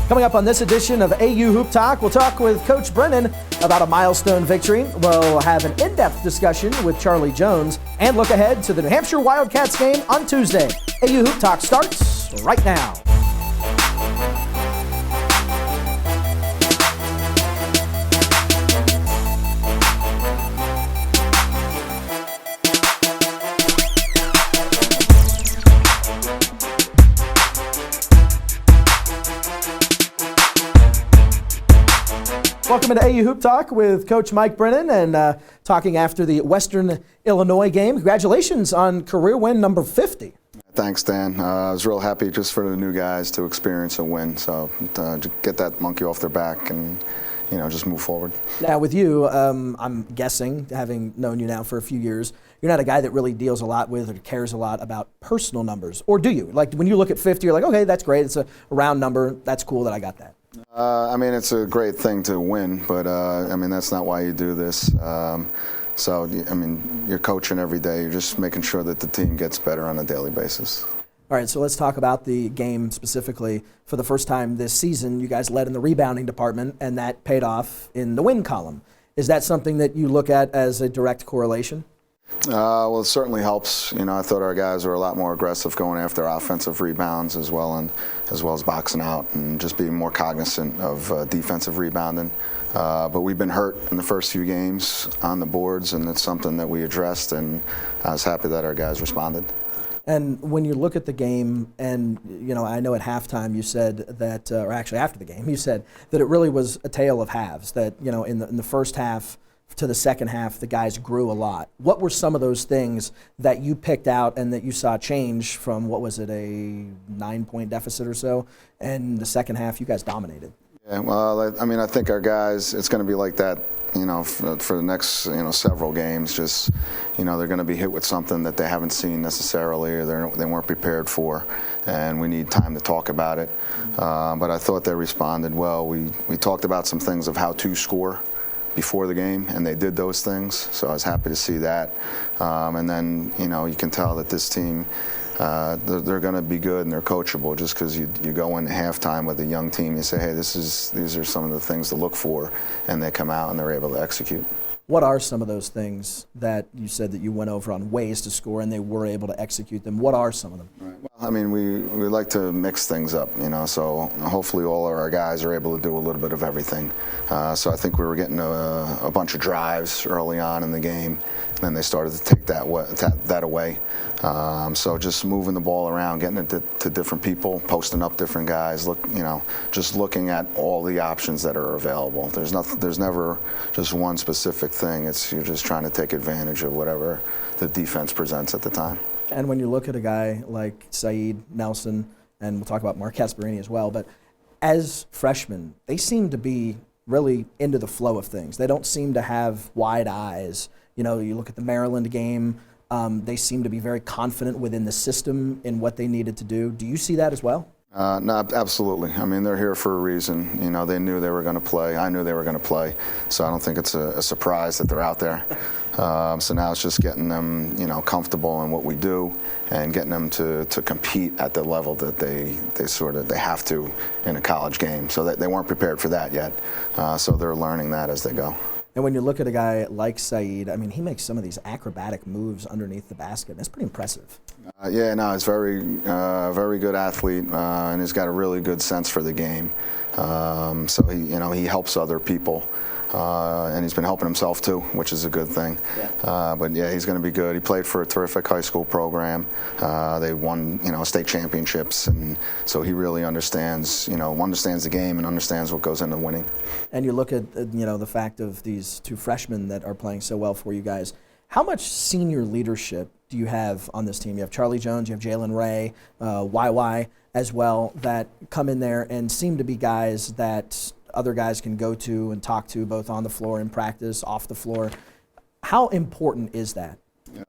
Coming up on this edition of AU Hoop Talk, we'll talk with Coach Brennan about a milestone victory. We'll have an in-depth discussion with Charlie Jones and look ahead to the New Hampshire Wildcats game on Tuesday. AU Hoop Talk starts right now. Welcome to AU Hoop Talk with Coach Mike Brennan and talking after the Western Illinois game. Congratulations on career win number 50. Thanks, Dan. I was real happy just for the new guys to experience a win. So to get that monkey off their back and, just move forward. Now with you, I'm guessing, having known you now for a few years, you're not a guy that really deals a lot with or cares a lot about personal numbers. Or do you? Like when you look at 50, you're like, okay, that's great. It's a round number. That's cool that I got that. It's a great thing to win, but that's not why you do this. You're coaching every day. You're just making sure that the team gets better on a daily basis. All right, so let's talk about the game specifically. For the first time this season, you guys led in the rebounding department, and that paid off in the win column. Is that something that you look at as a direct correlation? Well, it certainly helps. I thought our guys were a lot more aggressive going after offensive rebounds as well as boxing out and just being more cognizant of defensive rebounding. But we've been hurt in the first few games on the boards, and it's something that we addressed, and I was happy that our guys responded. And when you look at the game, and I know at halftime you said that, or actually after the game, you said that it really was a tale of halves. That in the first half to the second half, the guys grew a lot. What were some of those things that you picked out and that you saw change from, what was it, a 9-point deficit or so? And the second half, you guys dominated. Yeah, well, I think our guys, it's going to be like that, for the next, several games. Just, they're going to be hit with something that they haven't seen necessarily or they weren't prepared for, and we need time to talk about it. But I thought they responded well. We talked about some things of how to score before the game, and they did those things, so I was happy to see that. And then, you can tell that this team, they're going to be good and they're coachable. Just because you go into halftime with a young team, you say, hey, these are some of the things to look for, and they come out and they're able to execute. What are some of those things that you said that you went over on ways to score and they were able to execute them? What are some of them? Right. Well, we like to mix things up, so hopefully all of our guys are able to do a little bit of everything. So I think we were getting a bunch of drives early on in the game, and then they started to take that away. So just moving the ball around, getting it to different people, posting up different guys, just looking at all the options that are available. There's never just one specific thing. You're just trying to take advantage of whatever the defense presents at the time. And when you look at a guy like Saeed, Nelson, and we'll talk about Mark Casperini as well, but as freshmen, they seem to be really into the flow of things. They don't seem to have wide eyes. You look at the Maryland game, they seem to be very confident within the system in what they needed to do. Do you see that as well? No, absolutely. They're here for a reason. They knew they were going to play. I knew they were going to play. So I don't think it's a surprise that they're out there. So now it's just getting them, comfortable in what we do and getting them to compete at the level that they have to in a college game. So they weren't prepared for that yet. So they're learning that as they go. And when you look at a guy like Saeed, he makes some of these acrobatic moves underneath the basket. That's pretty impressive. He's very good athlete, and he's got a really good sense for the game. So he helps other people, and he's been helping himself too, which is a good thing. Yeah. But he's going to be good. He played for a terrific high school program. They won, state championships, and so he really understands the game and understands what goes into winning. And you look at the fact of these two freshmen that are playing so well for you guys. How much senior leadership do you have on this team? You have Charlie Jones, you have Jalen Ray, YY as well, that come in there and seem to be guys that other guys can go to and talk to both on the floor in practice, off the floor. How important is that?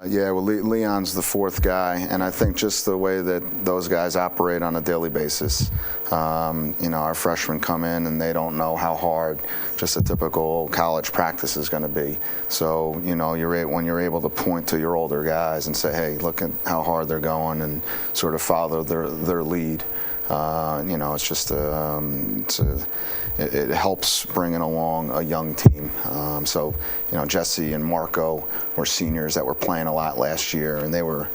Well, Leon's the fourth guy, and I think just the way that those guys operate on a daily basis, our freshmen come in and they don't know how hard just a typical college practice is going to be. So, when you're able to point to your older guys and say, hey, look at how hard they're going and sort of follow their lead, It's just it helps bringing along a young team. Jesse and Marco were seniors that were playing a lot last year, and they were,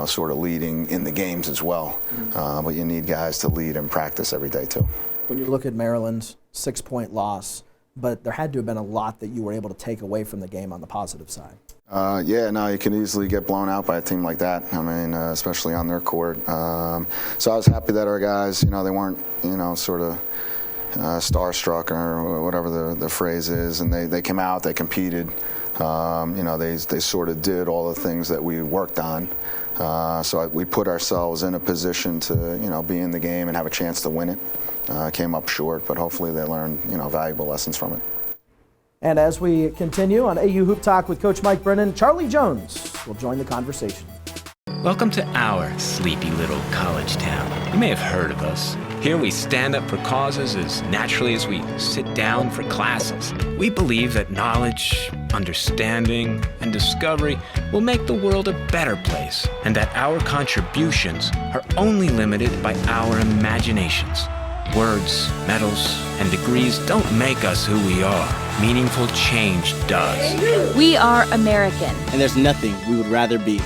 sort of leading in the games as well. But you need guys to lead in practice every day too. When you look at Maryland's 6-point loss, but there had to have been a lot that you were able to take away from the game on the positive side. You can easily get blown out by a team like that. I mean, especially on their court. So I was happy that our guys, they weren't, sort of starstruck or whatever the phrase is, and they came out, they competed. They sort of did all the things that we worked on. So we put ourselves in a position to, be in the game and have a chance to win it. Came up short, but hopefully they learned, valuable lessons from it. And as we continue on AU Hoop Talk with Coach Mike Brennan, Charlie Jones will join the conversation. Welcome to our sleepy little college town. You may have heard of us. Here we stand up for causes as naturally as we sit down for classes. We believe that knowledge, understanding, and discovery will make the world a better place, and that our contributions are only limited by our imaginations. Words, medals, and degrees don't make us who we are. Meaningful change does. We are American. And there's nothing we would rather be.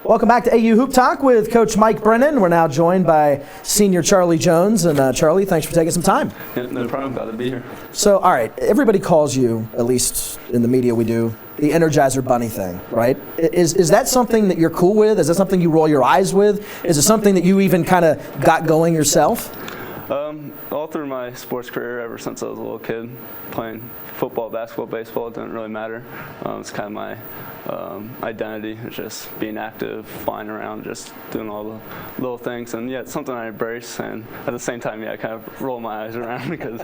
Welcome back to AU Hoop Talk with Coach Mike Brennan. We're now joined by senior Charlie Jones. And Charlie, thanks for taking some time. Yeah, no problem. Glad to be here. So, all right, everybody calls you, at least in the media we do, the Energizer Bunny thing, right? Is that something that you're cool with? Is that something you roll your eyes with? Is it something that you even kind of got going yourself? All through my sports career, ever since I was a little kid, playing football, basketball, baseball, it didn't really matter. It's kind of my identity. It's just being active, flying around, just doing all the little things. And yeah, it's something I embrace. And at the same time, I kind of roll my eyes around because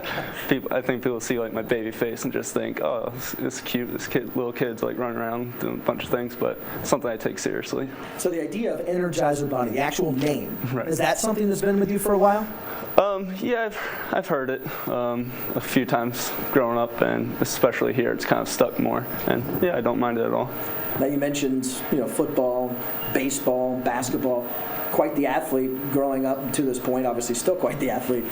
I think people see like my baby face and just think, oh, it's cute. Little kid's like running around doing a bunch of things, but it's something I take seriously. So the idea of Energizer Bunny, the actual name, right. Is that something that's been with you for a while? Yeah, I've heard it a few times growing up, and especially here, it's kind of stuck more. And yeah, I don't mind it at all. Now you mentioned, football, baseball, basketball. Quite the athlete growing up to this point. Obviously, still quite the athlete.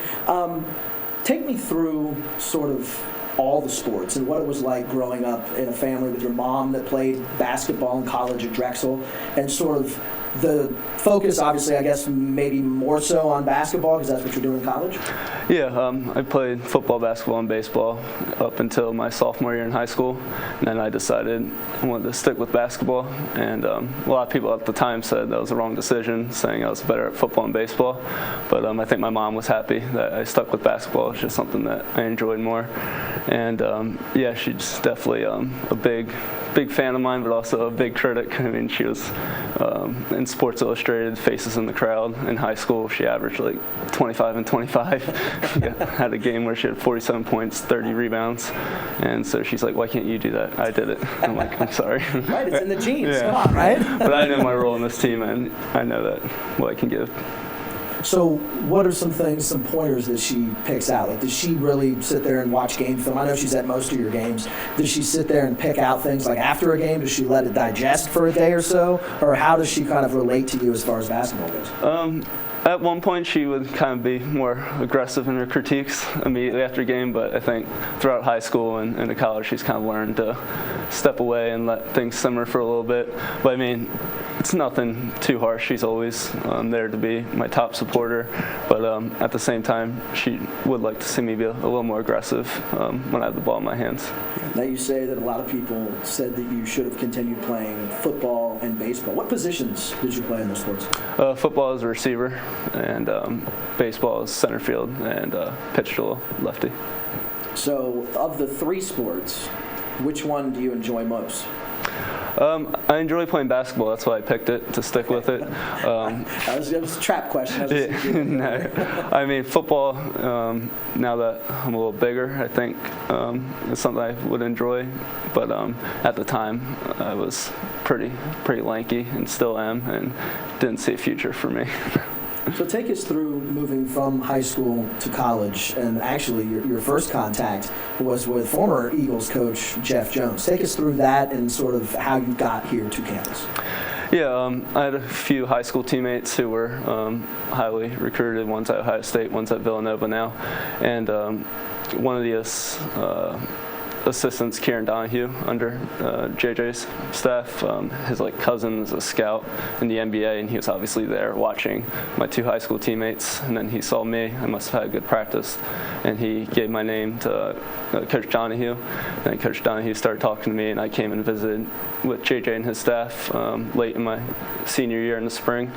Take me through sort of all the sports and what it was like growing up in a family with your mom that played basketball in college at Drexel, and sort of the focus, obviously, I guess, maybe more so on basketball because that's what you're doing in college? Yeah, I played football, basketball, and baseball up until my sophomore year in high school. And then I decided I wanted to stick with basketball. And a lot of people at the time said that was the wrong decision, saying I was better at football and baseball. But I think my mom was happy that I stuck with basketball. It's just something that I enjoyed more. And yeah, she's definitely a big fan of mine, but also a big critic. I mean, she was in Sports Illustrated, Faces in the Crowd. In high school, she averaged like 25 and 25. Had a game where she had 47 points, 30 rebounds. And so she's like, why can't you do that? I did it. I'm like, I'm sorry. Right, it's in the genes. Yeah. Come on, right? But I know my role in this team, and I know that what I can give. So what are some pointers that she picks out? Like, does she really sit there and watch game film? I know she's at most of your games. Does she sit there and pick out things like after a game? Does she let it digest for a day or so? Or how does she kind of relate to you as far as basketball goes? At one point, she would kind of be more aggressive in her critiques immediately after a game, but I think throughout high school and into college, she's kind of learned to step away and let things simmer for a little bit. But I mean, it's nothing too harsh. She's always there to be my top supporter, but at the same time, she would like to see me be a little more aggressive when I have the ball in my hands. Now you say that a lot of people said that you should have continued playing football and baseball. What positions did you play in those sports? Football as a receiver, and baseball as center field, and pitch to a lefty. So of the three sports, which one do you enjoy most? I enjoy playing basketball. That's why I picked it, to stick with it. It was a trap question. No. I mean, football, now that I'm a little bigger, I think is something I would enjoy. But at the time, I was pretty lanky and still am, and didn't see a future for me. So take us through moving from high school to college, and actually your first contact was with former Eagles coach Jeff Jones. Take us through that and sort of how you got here to campus. Yeah, I had a few high school teammates who were highly recruited, one's at Ohio State, one's at Villanova now, and one of the assistants, Kieran Donahue, under JJ's staff. His cousin is a scout in the NBA, and he was obviously there watching my two high school teammates. And then he saw me. I must have had a good practice, and he gave my name to Coach Donahue. And then Coach Donahue started talking to me, and I came and visited with JJ and his staff late in my senior year in the spring.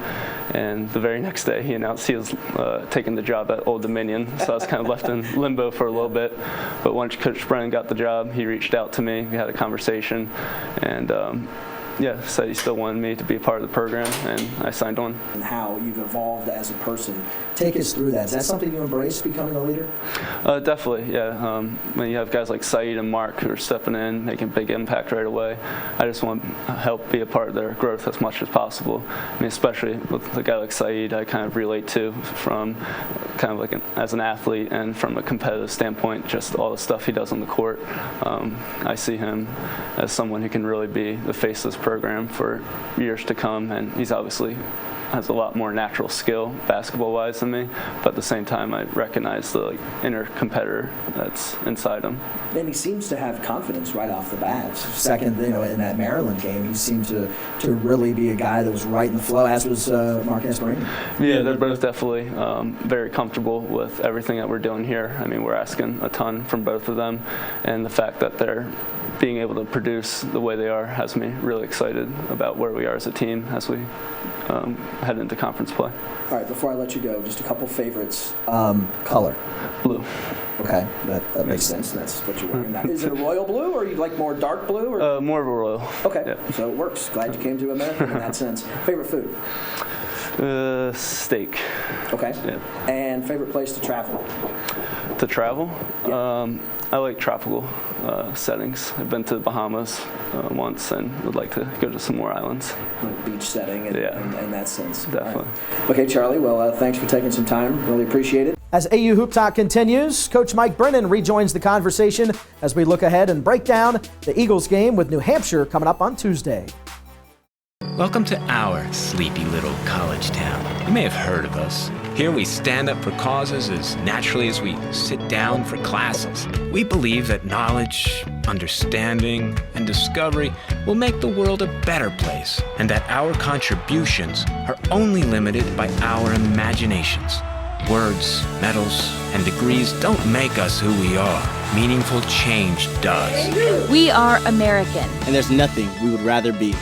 And the very next day, he announced he was taking the job at Old Dominion. So I was kind of left in limbo for a little bit. But once Coach Brennan got the job, he reached out to me. We had a conversation, and said he still wanted me to be a part of the program, and I signed on. And how you've evolved as a person. Take us through that. Is that something you embrace, becoming a leader? Definitely, yeah. When you have guys like Saeed and Mark who are stepping in, making a big impact right away, I just want to help be a part of their growth as much as possible. I mean, especially with a guy like Saeed, I kind of relate to from kind of as an athlete and from a competitive standpoint, just all the stuff he does on the court. I see him as someone who can really be the face of this program for years to come, and he's obviously has a lot more natural skill basketball-wise than me, but at the same time I recognize the inner competitor that's inside him. And he seems to have confidence right off the bat. Second, in that Maryland game, he seemed to really be a guy that was right in the flow, as was Mark Esmeralda. Yeah, they're both definitely very comfortable with everything that we're doing here. I mean, we're asking a ton from both of them, and the fact that they're being able to produce the way they are has me really excited about where we are as a team as we head into conference play. All right, before I let you go, just a couple favorites. Color. Blue. Okay, that makes sense. That's what you're wearing now. Is it a royal blue, or you like more dark blue? Or? More of a royal. Okay, yeah. So it works. Glad you came to America in that sense. Favorite food? Steak. Okay. Yeah. And favorite place to travel? To travel? Yeah. I like tropical settings. I've been to the Bahamas once and would like to go to some more islands. Beach setting in that sense. Definitely. Right. Okay, Charlie, well, thanks for taking some time. Really appreciate it. As AU Hoop Talk continues, Coach Mike Brennan rejoins the conversation as we look ahead and break down the Eagles game with New Hampshire coming up on Tuesday. Welcome to our sleepy little college town. You may have heard of us. Here we stand up for causes as naturally as we sit down for classes. We believe that knowledge, understanding, and discovery will make the world a better place, and that our contributions are only limited by our imaginations. Words, medals, and degrees don't make us who we are. Meaningful change does. We are American. And there's nothing we would rather be.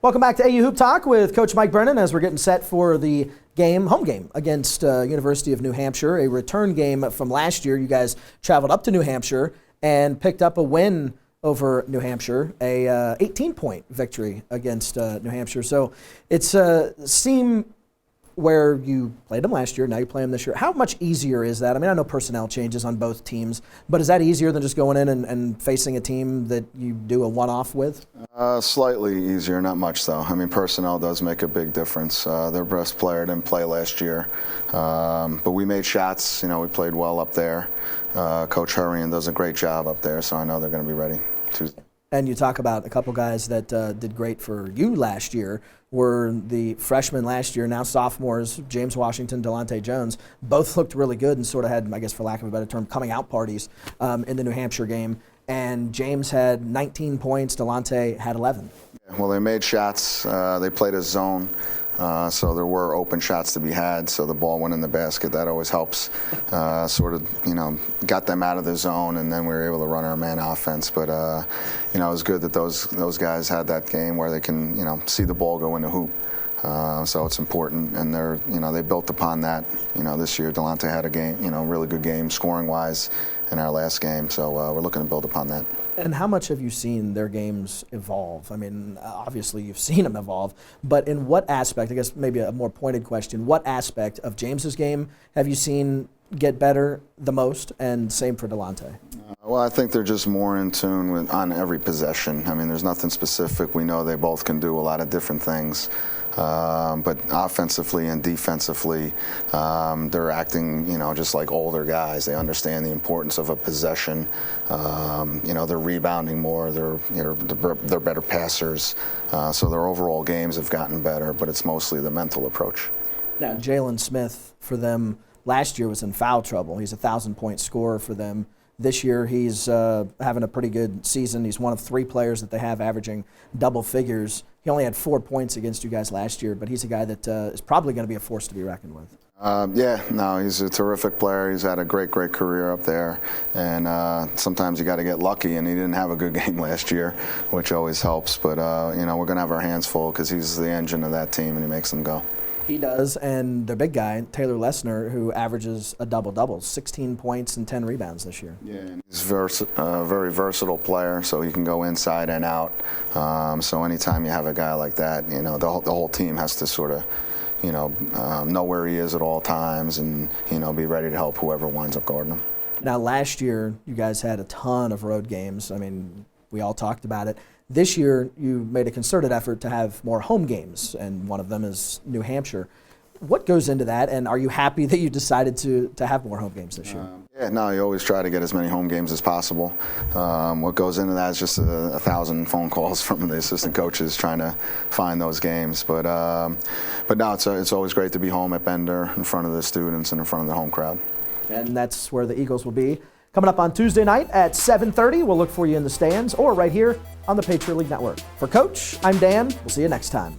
Welcome back to AU Hoop Talk with Coach Mike Brennan as we're getting set for the home game against University of New Hampshire, a return game from last year. You guys traveled up to New Hampshire and picked up a win over New Hampshire, a 18-point victory against New Hampshire. So it's a seam where you played them last year, now you play them this year. How much easier is that? I mean, I know personnel changes on both teams, but is that easier than just going in and facing a team that you do a one-off with? Slightly easier, not much though. I mean, personnel does make a big difference. Their best player didn't play last year, but we made shots. We played well up there. Coach Hurrian does a great job up there, so I know they're going to be ready Tuesday. And you talk about a couple guys that did great for you last year, were the freshmen last year, now sophomores, James Washington, Delonte Jones. Both looked really good and sort of had, I guess for lack of a better term, coming out parties in the New Hampshire game. And James had 19 points, Delonte had 11. Well, they made shots. They played a zone. So there were open shots to be had, so the ball went in the basket. That always helps, got them out of the zone, and then we were able to run our man offense. But, it was good that those guys had that game where they can, see the ball go in the hoop. So it's important, and they built upon that. This year Delonte had a game, really good game scoring-wise in our last game, so we're looking to build upon that. And how much have you seen their games evolve? I mean, obviously you've seen them evolve, but in what aspect, I guess maybe a more pointed question, what aspect of James's game have you seen get better the most, and same for Delonte? Well, I think they're just more in tune on every possession. I mean, there's nothing specific. We know they both can do a lot of different things. But offensively and defensively, they're acting, just like older guys. They understand the importance of a possession. They're rebounding more. They're better passers. So their overall games have gotten better, but it's mostly the mental approach. Now, Jalen Smith for them last year was in foul trouble. He's a 1,000-point scorer for them. This year he's having a pretty good season. He's one of 3 players that they have averaging double figures. He only had 4 points against you guys last year, but he's a guy that is probably going to be a force to be reckoned with. He's a terrific player. He's had a great career up there, and sometimes you got to get lucky, and he didn't have a good game last year, which always helps. But we're going to have our hands full because he's the engine of that team, and he makes them go. He does, and the big guy, Taylor Lesnar, who averages a double-double, 16 points and 10 rebounds this year. Yeah, and he's a very versatile player, so he can go inside and out. So anytime you have a guy like that, the whole team has to sort of, know where he is at all times and, be ready to help whoever winds up guarding him. Now, last year, you guys had a ton of road games. I mean, we all talked about it. This year, you made a concerted effort to have more home games, and one of them is New Hampshire. What goes into that, and are you happy that you decided to have more home games this year? You always try to get as many home games as possible. What goes into that is just 1,000 phone calls from the assistant coaches trying to find those games. But no, it's always great to be home at Bender in front of the students and in front of the home crowd. And that's where the Eagles will be. Coming up on Tuesday night at 7:30, we'll look for you in the stands or right here on the Patriot League Network. For Coach, I'm Dan. We'll see you next time.